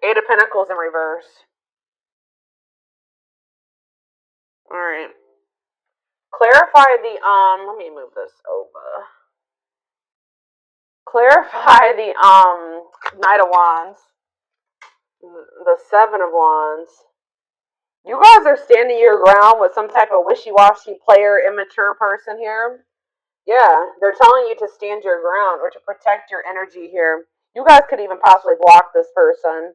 Eight of Pentacles in reverse. All right. Clarify the let me move this over. Clarify the Knight of Wands. The Seven of Wands. You guys are standing your ground with some type of wishy-washy player, immature person here. Yeah, they're telling you to stand your ground or to protect your energy here. You guys could even possibly block this person.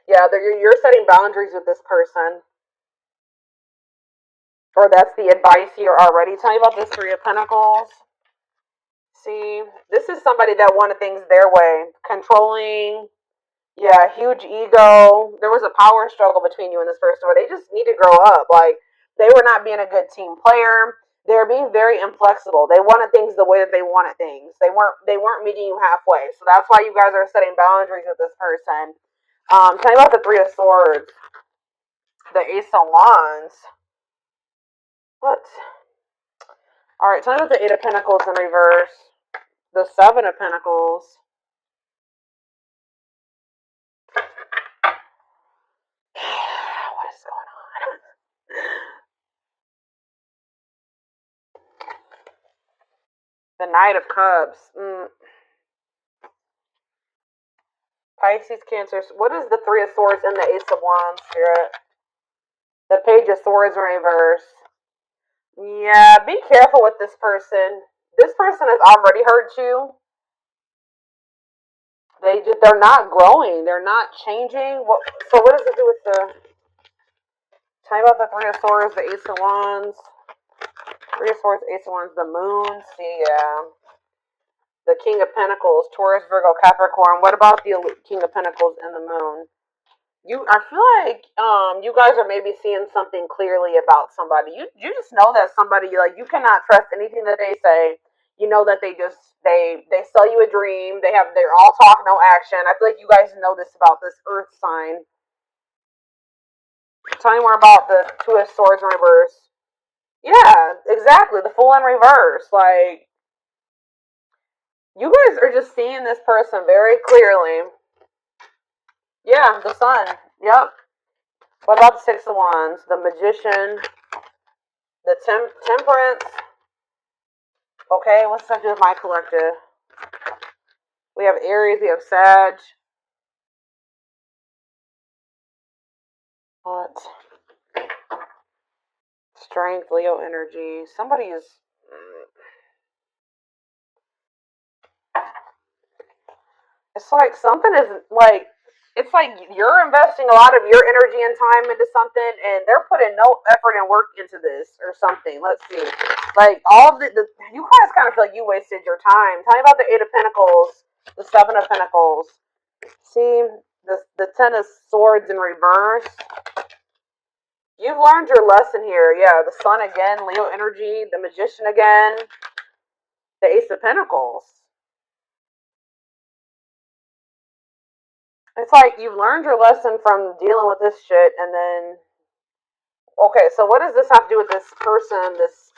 Yeah, you're setting boundaries with this person. Or that's the advice here already. Tell me about this Three of Pentacles. See, this is somebody that wanted things their way. Controlling. Yeah, huge ego. There was a power struggle between you and this person where they just need to grow up. Like, they were not being a good team player. They were being very inflexible. They wanted things the way that they wanted things. They weren't meeting you halfway. So that's why you guys are setting boundaries with this person. Tell me about the Three of Swords. The Ace of Wands. What? Alright, tell me about the Eight of Pentacles in reverse. The Seven of Pentacles. What is going on? The Knight of Cups. Pisces, Cancer. What is the Three of Swords and the Ace of Wands, Spirit? The Page of Swords in reverse. Yeah, be careful with this person. This person has already hurt you. They're not growing. They're not changing. So what does it do with the... Tell me about the Three of Swords, the Ace of Wands. Three of Swords, Ace of Wands, the Moon. See, yeah. The King of Pentacles, Taurus, Virgo, Capricorn. What about the King of Pentacles and the Moon? I feel like you guys are maybe seeing something clearly about somebody. You just know that somebody, like, you cannot trust anything that they say. You know that they sell you a dream. They're all talk, no action. I feel like you guys know this about this Earth sign. Tell me more about the Two of Swords in reverse. Yeah, exactly. The Fool in reverse. Like, you guys are just seeing this person very clearly. Yeah, the Sun. Yep. What about the Six of Wands? The Magician. The Temperance. Okay, what's that do with my collective? We have Aries. We have Sag. What? Strength, Leo energy. Somebody is... It's like something is like... It's like you're investing a lot of your energy and time into something, and they're putting no effort and work into this or something. Let's see. Like, all of you guys kind of feel like you wasted your time. Tell me about the Eight of Pentacles, the Seven of Pentacles. See, the Ten of Swords in reverse. You've learned your lesson here. Yeah, the Sun again, Leo energy, the Magician again, the Ace of Pentacles. It's like you've learned your lesson from dealing with this shit, and then... Okay, so what does this have to do with this person, this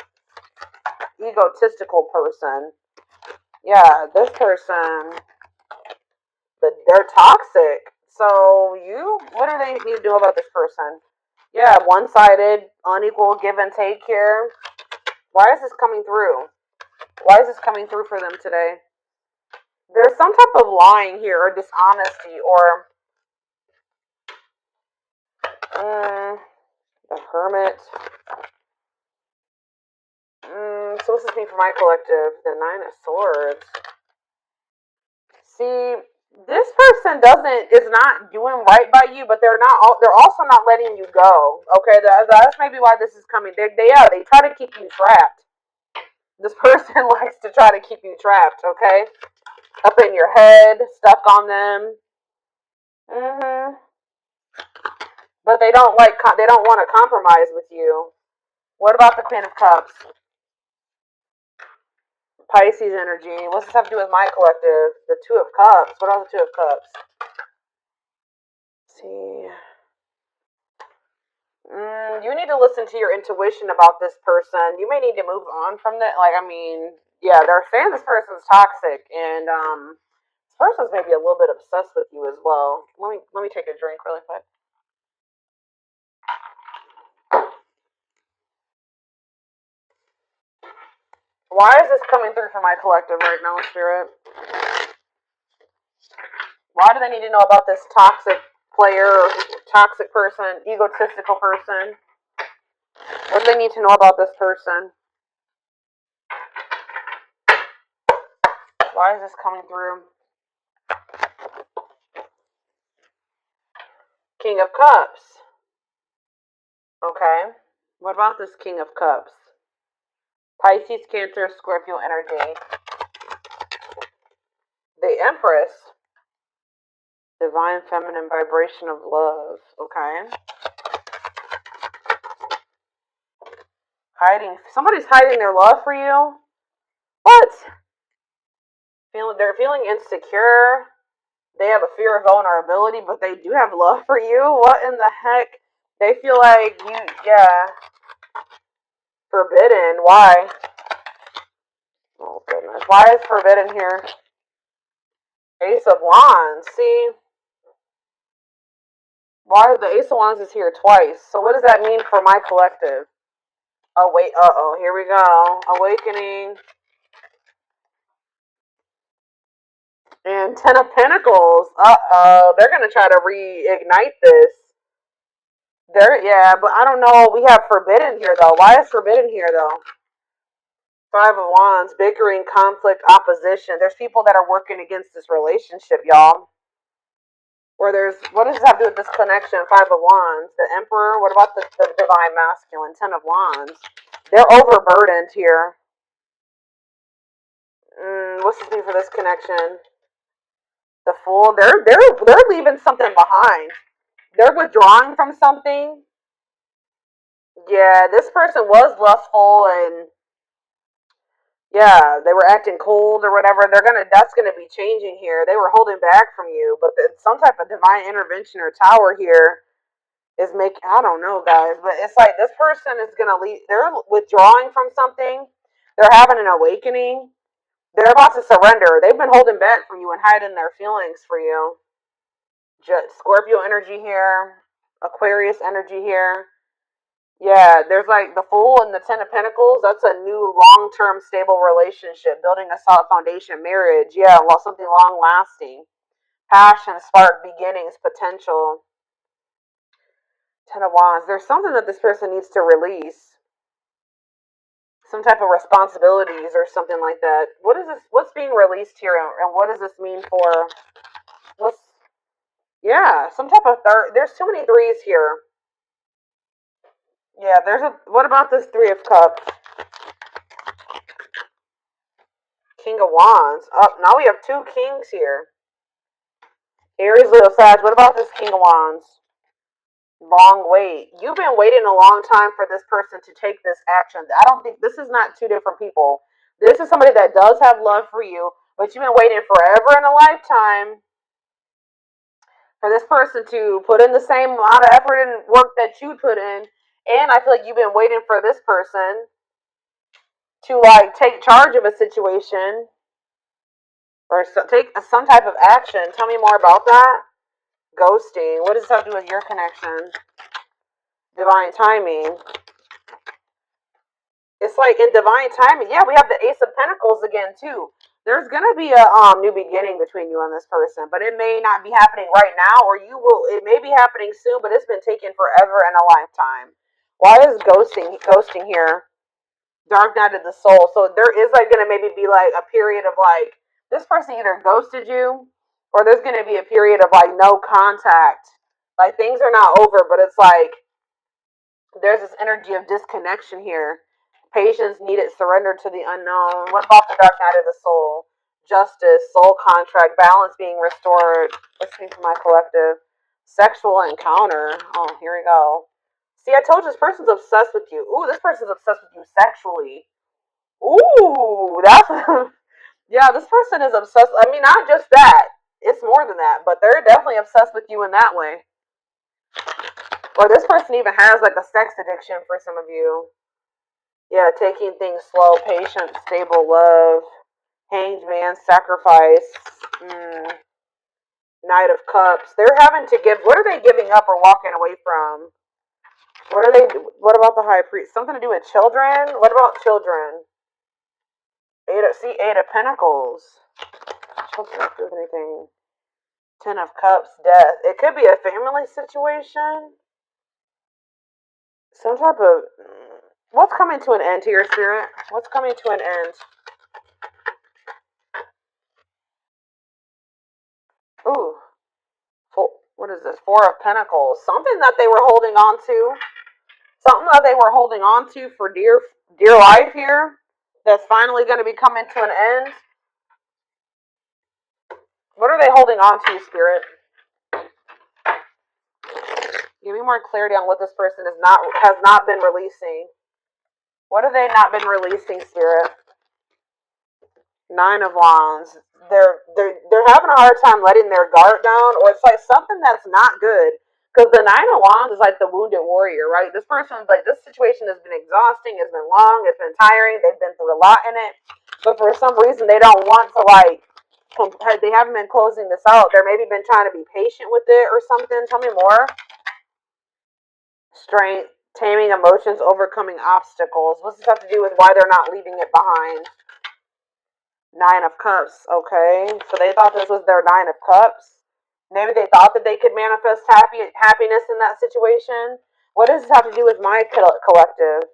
egotistical person? Yeah, this person, they're toxic. So what do they need to do about this person? Yeah, one-sided, unequal give and take here. Why is this coming through? Why is this coming through for them today? There's some type of lying here, or dishonesty, or... the Hermit. So what's this mean for my collective? The Nine of Swords. See, this person is not doing right by you, but they're also not letting you go. Okay, that's maybe why this is coming. They try to keep you trapped. This person likes to try to keep you trapped. Okay, up in your head, stuck on them. But they don't want to compromise with you. What about the Queen of Cups? Pisces energy. What's this have to do with my collective? The Two of Cups. What are the Two of Cups? Let's see. You need to listen to your intuition about this person. You may need to move on from that. Like, I mean, yeah, they're saying this person's toxic, and this person's maybe a little bit obsessed with you as well. Let me take a drink really quick. Why is this coming through for my collective right now, Spirit? Why do they need to know about this toxic player, or toxic person, egotistical person? What do they need to know about this person? Why is this coming through? King of Cups. Okay. What about this King of Cups? Pisces, Cancer, Scorpio energy. The Empress. Divine feminine vibration of love. Okay. Hiding. Somebody's hiding their love for you. What? They're feeling insecure. They have a fear of vulnerability, but they do have love for you. What in the heck? They feel like you, yeah. Forbidden. Why? Oh, goodness. Why is forbidden here? Ace of Wands. See? Why the Ace of Wands is here twice? So what does that mean for my collective? Oh, wait. Uh-oh. Here we go. Awakening. And Ten of Pentacles. Uh-oh. They're going to try to reignite this. Yeah, but I don't know. We have forbidden here, though. Why is forbidden here, though? Five of Wands, bickering, conflict, opposition. There's people that are working against this relationship, y'all. Or what does this have to do with this connection? Five of Wands, the Emperor. What about the Divine Masculine? Ten of Wands. They're overburdened here. What's the thing for this connection? The Fool. They're leaving something behind. They're withdrawing from something. Yeah, this person was lustful and yeah, they were acting cold or whatever. That's gonna be changing here. They were holding back from you, but some type of divine intervention or tower here is making. I don't know, guys, but it's like this person is gonna leave. They're withdrawing from something. They're having an awakening. They're about to surrender. They've been holding back from you and hiding their feelings for you. Scorpio energy here, Aquarius energy here. Yeah, there's like the Fool and the Ten of Pentacles. That's a new long-term stable relationship, building a solid foundation, marriage. Yeah, well, something long-lasting. Passion, spark, beginnings, potential. Ten of Wands. There's something that this person needs to release. Some type of responsibilities or something like that. What is this? What's being released here, and what does this mean for? Yeah, some type of third. There's too many threes here. Yeah, what about this Three of Cups? King of Wands. Now we have two kings here. Aries, Leo, Sag. What about this King of Wands? Long wait. You've been waiting a long time for this person to take this action. I don't think this is not two different people. This is somebody that does have love for you, but you've been waiting forever in a lifetime for this person to put in the same amount of effort and work that you put in. And I feel like you've been waiting for this person to like take charge of a situation or take some type of action. Tell me more about that. Ghosting. What does this have to do with your connection? Divine timing. It's like in divine timing. Yeah, we have the Ace of Pentacles again too. There's gonna be a new beginning between you and this person, but it may not be happening right now, or it may be happening soon, but it's been taking forever and a lifetime. Why is ghosting here? Dark night of the soul. So there is like gonna maybe be like a period of like this person either ghosted you, or there's gonna be a period of like no contact. Like things are not over, but it's like there's this energy of disconnection here. Patience needed, surrender to the unknown. What about the dark night of the soul? Justice, soul contract, balance being restored. Let's see for my collective. Sexual encounter. Oh, here we go. See, I told you this person's obsessed with you. Ooh, this person's obsessed with you sexually. Ooh, that's yeah. This person is obsessed. I mean, not just that. It's more than that, but they're definitely obsessed with you in that way. Or this person even has like a sex addiction for some of you. Yeah, taking things slow, patient, stable love, hanged man, sacrifice. Knight of Cups. They're having to give. What are they giving up or walking away from? What are they? What about the High Priest? Something to do with children? What about children? Eight of Pentacles. Children don't do with anything. 10 of Cups. Death. It could be a family situation. Some type of. What's coming to an end to your spirit? What's coming to an end? Ooh. What is this? 4 of Pentacles. Something that they were holding on to. Something that they were holding on to for dear life here. That's finally going to be coming to an end. What are they holding on to, Spirit? Give me more clarity on what this person has not been releasing. What have they not been releasing, Spirit? 9 of Wands. They're having a hard time letting their guard down, or it's like something that's not good. Because the 9 of Wands is like the wounded warrior, right? This person's like, this situation has been exhausting, it's been long, it's been tiring, they've been through a lot in it. But for some reason, they don't want to they haven't been closing this out. They're maybe been trying to be patient with it or something. Tell me more. Strength, taming emotions, overcoming obstacles. What's this have to do with why they're not leaving it behind? 9 of Cups. Okay, so they thought this was their 9 of Cups. Maybe they thought that they could manifest happiness in that situation. What does this have to do with my collective?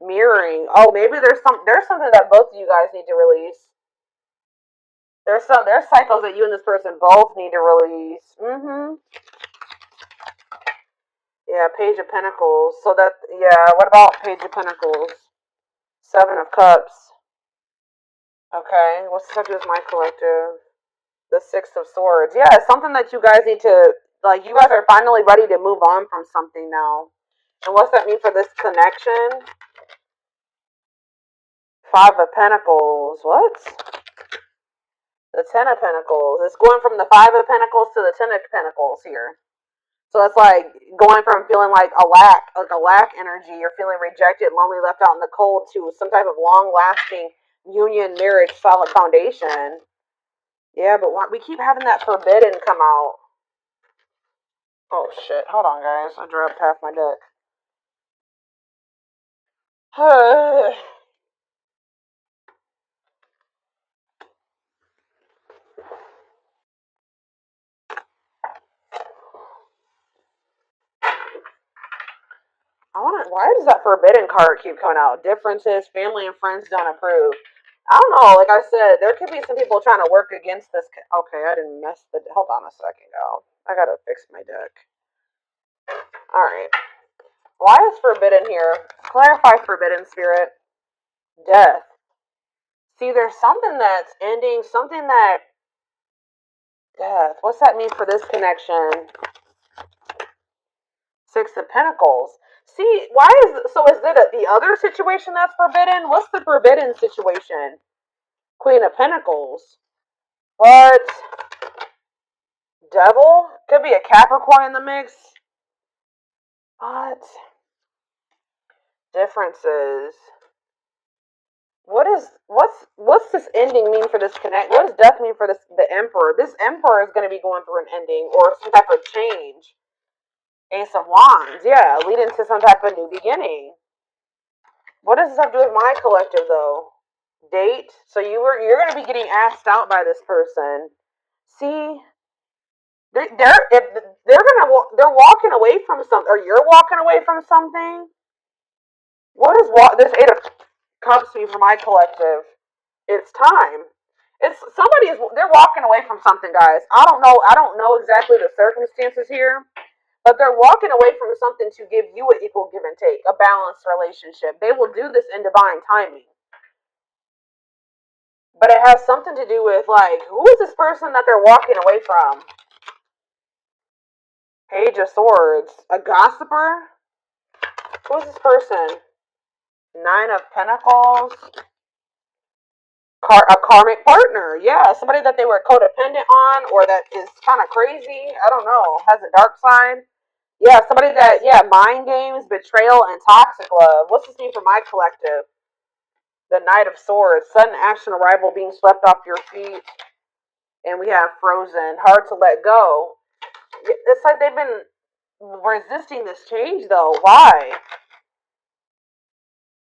Mirroring. Oh, maybe there's something that both of you guys need to release. There's cycles that you and this person both need to release. Yeah, Page of Pentacles. So what about Page of Pentacles? 7 of Cups. Okay, what's the subject with my collective? The 6 of Swords. Yeah, it's something that you guys need to, like, you guys are finally ready to move on from something now. And what's that mean for this connection? 5 of Pentacles. What? The 10 of Pentacles. It's going from the 5 of Pentacles to the 10 of Pentacles here. So it's like going from feeling like a lack energy, you're feeling rejected, lonely, left out in the cold, to some type of long-lasting union, marriage, solid foundation. Yeah, but we keep having that forbidden come out. Oh shit! Hold on, guys. I dropped half my deck. Why does that forbidden card keep coming out? Differences, family and friends don't approve. I don't know. Like I said, there could be some people trying to work against this. Okay, I didn't mess the. Hold on a second, y'all. I gotta fix my deck. All right. Why is forbidden here? Clarify forbidden, Spirit. Death. See, there's something that's ending. Something that. Death. What's that mean for this connection? 6 of Pentacles. See, is it the other situation that's forbidden? What's the forbidden situation? Queen of Pentacles. What? Devil? Could be a Capricorn in the mix. What? Differences. What's this ending mean for this connect? What does death mean for the Emperor? This Emperor is going to be going through an ending or some type of change. Ace of Wands, yeah, leading to some type of new beginning. What does this have to do with my collective, though? Date. So you're going to be getting asked out by this person. See, they're walking away from something, or you're walking away from something. What is this 8 of Cups mean for my collective? It's time. They're walking away from something, guys. I don't know exactly the circumstances here. But they're walking away from something to give you an equal give and take, a balanced relationship. They will do this in divine timing. But it has something to do with, like, who is this person that they're walking away from? Page of Swords. A gossiper? Who is this person? 9 of Pentacles. A karmic partner. Yeah, somebody that they were codependent on, or that is kind of crazy. I don't know. Has a dark side. Yeah, somebody that, mind games, betrayal, and toxic love. What's this mean for my collective? The Knight of Swords. Sudden action, arrival, being swept off your feet. And we have frozen, hard to let go. It's like they've been resisting this change, though. Why?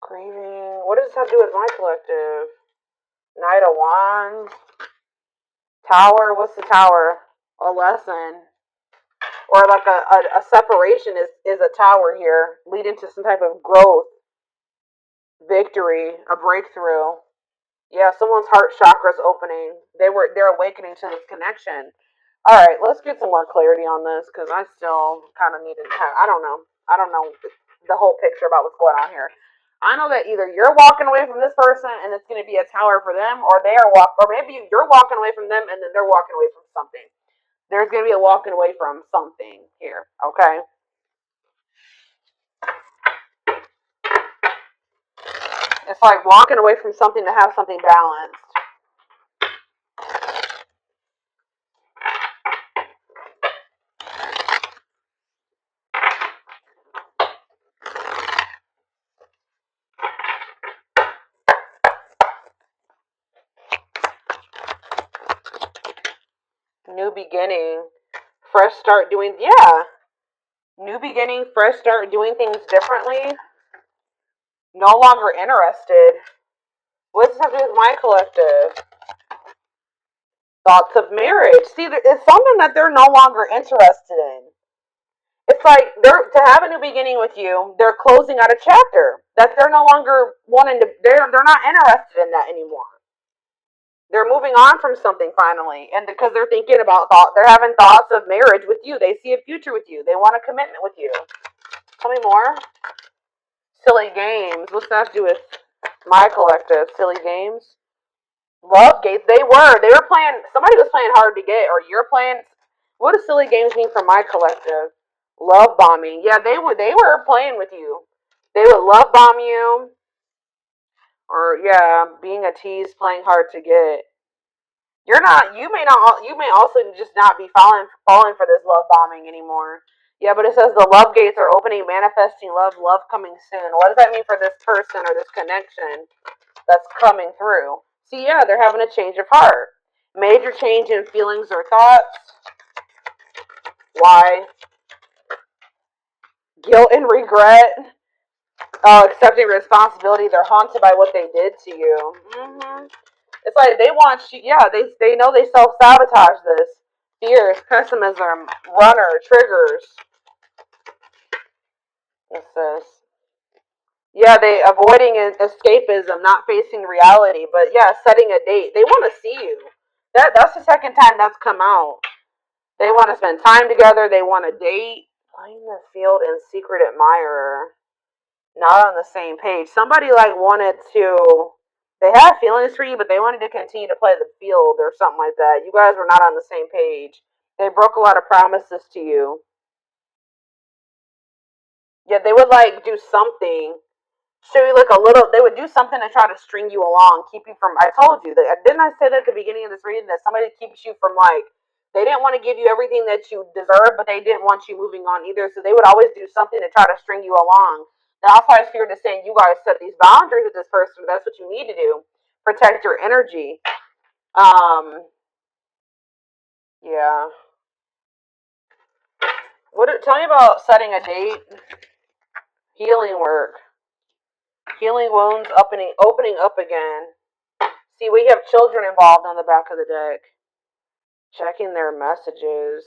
Grieving. What does this have to do with my collective? Knight of Wands. Tower. What's the tower? A lesson. Or like a separation is a tower here, leading to some type of growth, victory, a breakthrough. Yeah, someone's heart chakra's opening. They're awakening to this connection. All right, let's get some more clarity on this because I still kind of need to have. I don't know the whole picture about what's going on here. I know that either you're walking away from this person and it's going to be a tower for them, or or maybe you're walking away from them and then they're walking away from something. There's going to be a walking away from something here. Okay. It's like walking away from something to have something balanced. New beginning, fresh start doing, yeah. New beginning, fresh start doing things differently. No longer interested. What does this have to do with my collective? Thoughts of marriage. See, it's something that they're no longer interested in. It's like they're to have a new beginning with you. They're closing out a chapter that they're no longer wanting to. They're not interested in that anymore. They're moving on from something finally, and because they're thinking about they're having thoughts of marriage with you. They see a future with you. They want a commitment with you. Tell me more. Silly games. What's that to do with my collective? Silly games. Love games. They were playing. Somebody was playing hard to get, or you're playing. What does silly games mean for my collective? Love bombing. Yeah, they were playing with you. They would love bomb you, or yeah, being a tease, playing hard to get. You're not. You may also just not be falling for this love bombing anymore. Yeah, but it says the love gates are opening, manifesting love coming soon. What does that mean for this person or this connection that's coming through? See, yeah, they're having a change of heart. Major change in feelings or thoughts. Why? Guilt and regret. Accepting responsibility. They're haunted by what they did to you. It's like they want you. Yeah, they know they self sabotage this. Fears, pessimism, runner, triggers. What's this? Yeah, they avoiding escapism, not facing reality. But yeah, setting a date. They want to see you. That's the second time that's come out. They want to spend time together. They want to date. Playing the field and secret admirer. Not on the same page. Somebody like wanted to. They had feelings for you, but they wanted to continue to play the field or something like that. You guys were not on the same page. They broke a lot of promises to you. Yeah, they would like do something, show you like a little. They would do something to try to string you along, keep you from. I told you that. Didn't I say that at the beginning of this reading that somebody keeps you from like. They didn't want to give you everything that you deserve, but they didn't want you moving on either. So they would always do something to try to string you along. That's why I feared to saying you guys set these boundaries with this person. That's what you need to do. Protect your energy. Um, yeah. Tell me about setting a date, healing work, healing wounds, opening up again. See, we have children involved on the back of the deck. Checking their messages.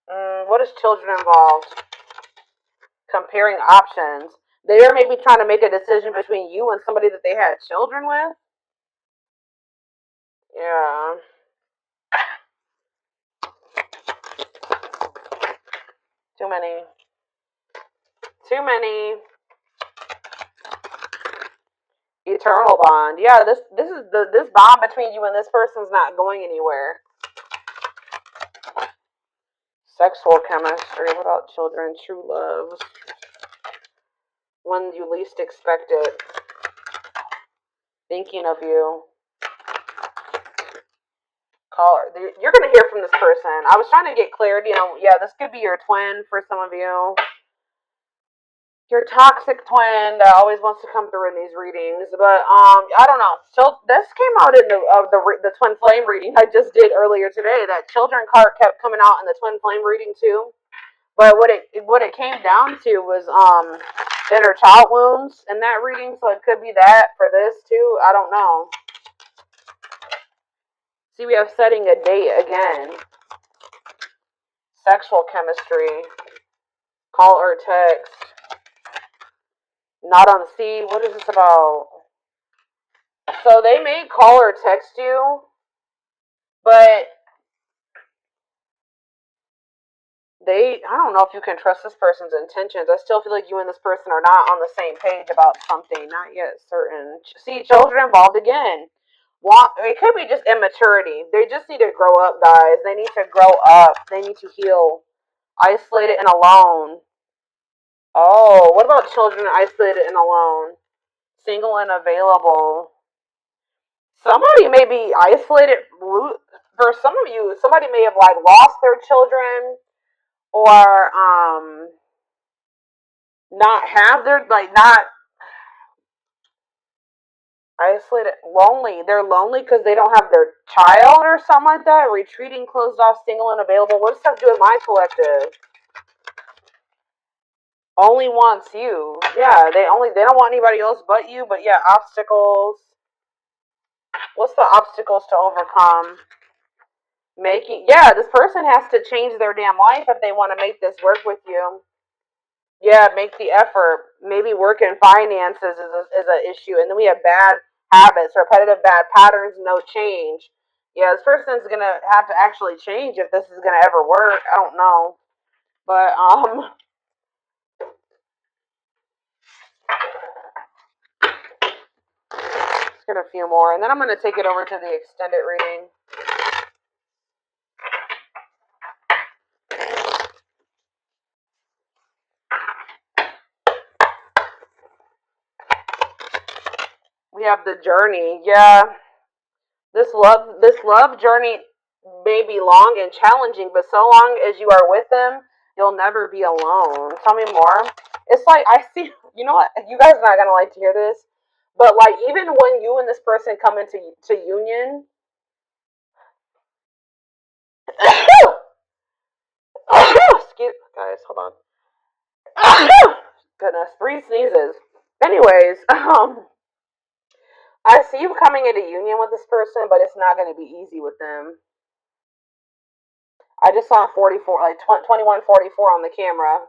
What is children involved? Comparing options. They are maybe trying to make a decision between you and somebody that they had children with. Yeah. Too many. Too many. Eternal bond. Yeah, this bond between you and this person's not going anywhere. Sexual chemistry. What about children? True love. When you least expect it. Thinking of you. Caller. You're going to hear from this person. I was trying to get clarity on, yeah, this could be your twin for some of you. Your toxic twin that always wants to come through in these readings, but I don't know. So this came out in the twin flame reading I just did earlier today. That children card kept coming out in the twin flame reading too. But what it came down to was inner child wounds in that reading. So it could be that for this too. I don't know. See, we have setting a date again. Sexual chemistry. Call or text. Not on C. What is this about? So they may call or text you, but I don't know if you can trust this person's intentions. I still feel like you and this person are not on the same page about something. Not yet certain. See, children involved again. It could be just immaturity. They just need to grow up, guys. They need to grow up. They need to heal. Isolated and alone. Oh, what about children isolated and alone? Single and available. Somebody may be isolated. For some of you, somebody may have like lost their children, or not have their, like, not isolated, lonely. They're lonely because they don't have their child or something like that. Retreating, closed off, single, and available. What does that do with my collective? Only wants you. Yeah, they don't want anybody else but you. But yeah, obstacles. What's the obstacles to overcome? This person has to change their damn life if they want to make this work with you. Yeah, make the effort. Maybe work in finances is an issue. And then we have bad habits, repetitive bad patterns, no change. Yeah, this person's going to have to actually change if this is going to ever work. I don't know. But, let's get a few more. And then I'm going to take it over to the extended reading. We have the journey. Yeah. This love journey may be long and challenging, but so long as you are with them, you'll never be alone. Tell me more. It's like I see. You know what? You guys are not gonna like to hear this, but like even when you and this person come into union, excuse guys, hold on. Goodness, 3 sneezes. Anyways, I see you coming into union with this person, but it's not going to be easy with them. I just saw 44, like 2144 on the camera.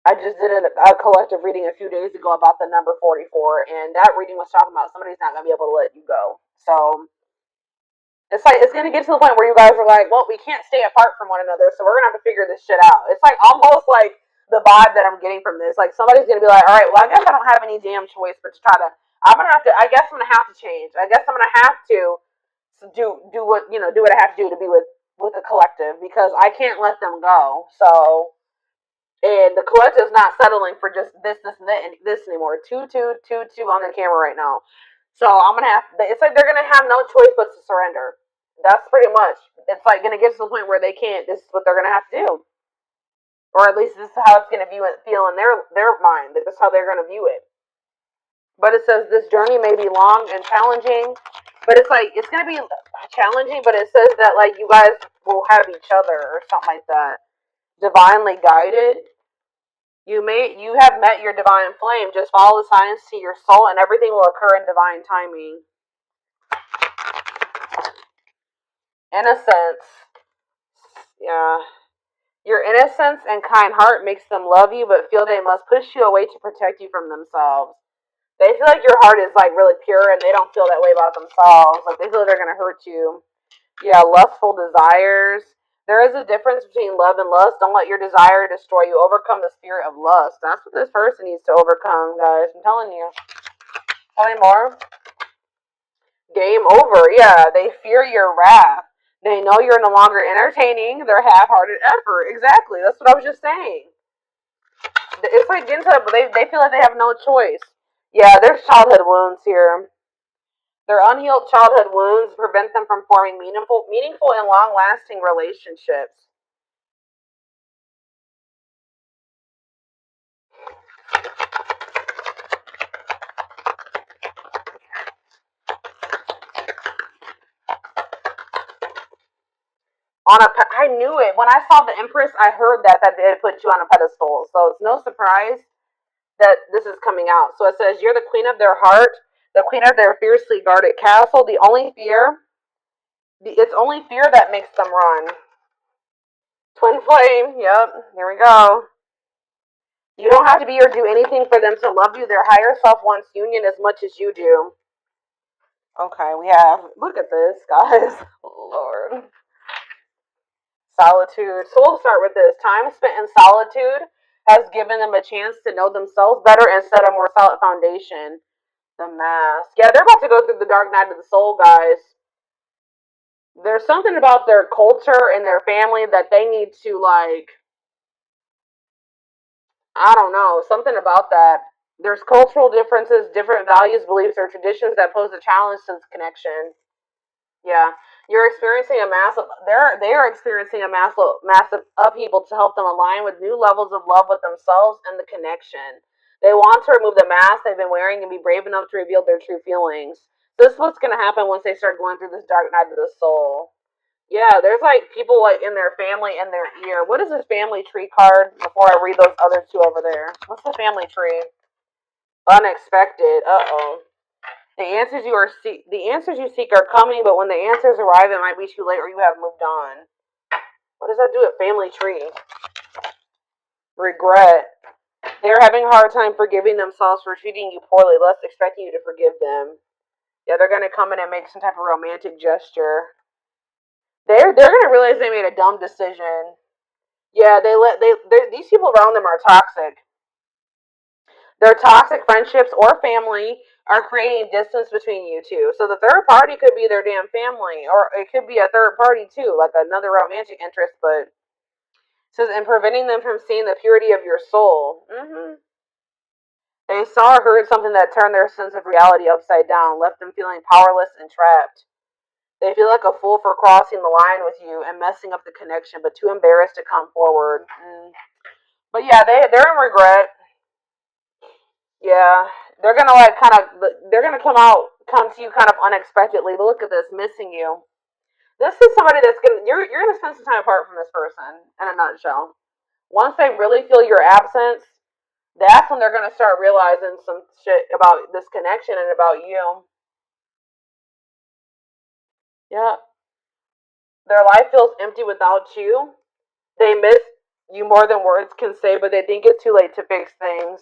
I just did a collective reading a few days ago about the number 44, and that reading was talking about somebody's not going to be able to let you go. So it's like it's going to get to the point where you guys are like, well, we can't stay apart from one another, so we're going to have to figure this shit out. It's like almost like the vibe that I'm getting from this. Like somebody's going to be like, all right, well, I guess I don't have any damn choice but to try to. I guess I'm going to have to change. I guess I'm going to have to do what do what I have to do to be with the collective because I can't let them go. So. And the collective's not settling for just and this anymore. Two on the camera right now. So I'm gonna have. It's like they're gonna have no choice but to surrender. That's pretty much. It's like gonna get to the point where they can't. This is what they're gonna have to do, or at least this is how it's gonna feel in their mind. That this is how they're gonna view it. But it says this journey may be long and challenging. But it's like it's gonna be challenging. But it says that like you guys will have each other or something like that. Divinely guided. You have met your divine flame. Just follow the signs to your soul, and everything will occur in divine timing. Innocence. Yeah. Your innocence and kind heart makes them love you, but feel they must push you away to protect you from themselves. They feel like your heart is like really pure, and they don't feel that way about themselves. Like they feel like they're gonna hurt you. Yeah, lustful desires. There is a difference between love and lust. Don't let your desire destroy you. Overcome the spirit of lust. That's what this person needs to overcome, guys. I'm telling you. Tell me more. Game over. Yeah, they fear your wrath. They know you're no longer entertaining their half-hearted effort. Exactly. That's what I was just saying. It's like getting to they feel like they have no choice. Yeah, there's childhood wounds here. Their unhealed childhood wounds prevent them from forming meaningful and long-lasting relationships. I knew it. When I saw the Empress, I heard that they put you on a pedestal. So it's no surprise that this is coming out. So it says you're the queen of their heart, the queen of their fiercely guarded castle. It's only fear that makes them run. Twin flame. Yep. Here we go. You don't have to be or do anything for them to love you. Their higher self wants union as much as you do. Okay, we have. Look at this, guys. Lord. Solitude. So we'll start with this. Time spent in solitude has given them a chance to know themselves better and set a more solid foundation. The mask. Yeah, they're about to go through the dark night of the soul, guys. There's something about their culture and their family that they need to, like, I don't know, something about that. There's cultural differences, different values, beliefs, or traditions that pose a challenge to this connection. Yeah, you're experiencing a massive. They are experiencing a massive upheaval to help them align with new levels of love with themselves and the connection. They want to remove the mask they've been wearing and be brave enough to reveal their true feelings. This is what's going to happen once they start going through this dark night of the soul. Yeah, there's like people like in their family and their ear. What is this family tree card? Before I read those other two over there, what's the family tree? Unexpected. Uh oh. The answers you seek are coming, but when the answers arrive, it might be too late or you have moved on. What does that do at family tree? Regret. They're having a hard time forgiving themselves for treating you poorly, less expecting you to forgive them. Yeah, they're gonna come in and make some type of romantic gesture. They're gonna realize they made a dumb decision. Yeah, these people around them are toxic. Their toxic friendships or family are creating distance between you two. So the third party could be their damn family, or it could be a third party too, like another romantic interest. But it says and preventing them from seeing the purity of your soul. They saw or heard something that turned their sense of reality upside down, left them feeling powerless and trapped. They feel like a fool for crossing the line with you and messing up the connection, but too embarrassed to come forward. But yeah, they're in regret. Yeah, they're gonna like kind of they're gonna come to you kind of unexpectedly. But look at this, missing you. This is somebody that's gonna you're gonna spend some time apart from this person. In a nutshell, once they really feel your absence, that's when they're gonna start realizing some shit about this connection and about you. Yeah, their life feels empty without you. They miss you more than words can say, but they think it's too late to fix things.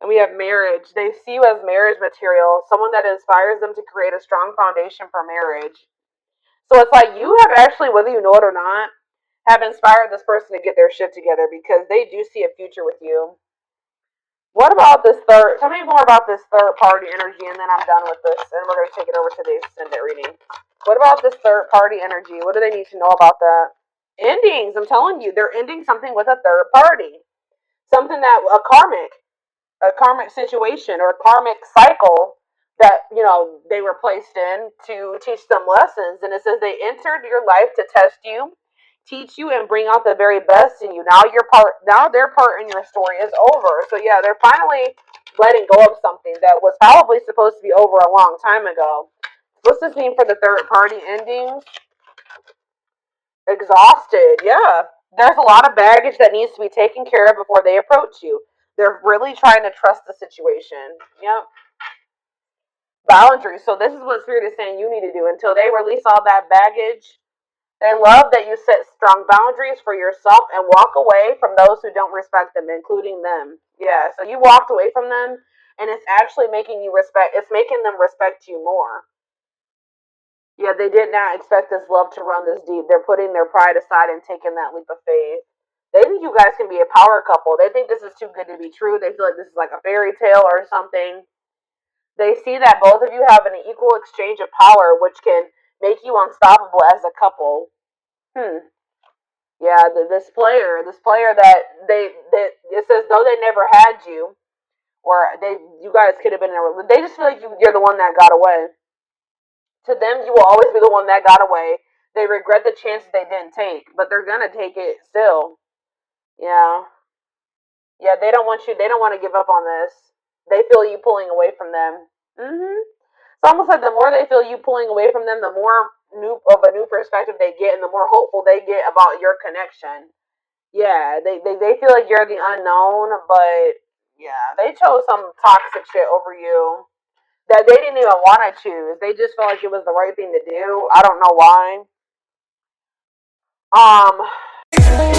And we have marriage. They see you as marriage material, someone that inspires them to create a strong foundation for marriage. So it's like you have actually, whether you know it or not, have inspired this person to get their shit together because they do see a future with you. What about this third? Tell me more about this third party energy, and then I'm done with this, and we're going to take it over to the extended reading. What about this third party energy? What do they need to know about that? Endings. I'm telling you, they're ending something with a third party. Something that a karmic situation or a karmic cycle that they were placed in to teach them lessons. And it says they entered your life to test you, teach you, and bring out the very best in you. Now their part in your story is over. So yeah, they're finally letting go of something that was probably supposed to be over a long time ago. What's this mean for the third party endings? Exhausted, yeah. There's a lot of baggage that needs to be taken care of before they approach you. They're really trying to trust the situation. Yep. Boundaries. So this is what Spirit is saying you need to do until they release all that baggage. They love that you set strong boundaries for yourself and walk away from those who don't respect them, including them. Yeah, so you walked away from them and it's actually it's making them respect you more. Yeah, they did not expect this love to run this deep. They're putting their pride aside and taking that leap of faith. They think you guys can be a power couple. They think this is too good to be true. They feel like this is like a fairy tale or something. They see that both of you have an equal exchange of power, which can make you unstoppable as a couple. Yeah, this player that it says though they never had you, or you guys could have been in a. They just feel like you're the one that got away. To them, you will always be the one that got away. They regret the chances they didn't take, but they're gonna take it still. Yeah, yeah. They don't want you. They don't want to give up on this. They feel you pulling away from them. It's almost like the more they feel you pulling away from them, the more a new perspective they get, and the more hopeful they get about your connection. Yeah, they feel like you're the unknown, but yeah, they chose some toxic shit over you that they didn't even want to choose. They just felt like it was the right thing to do. I don't know why. Um,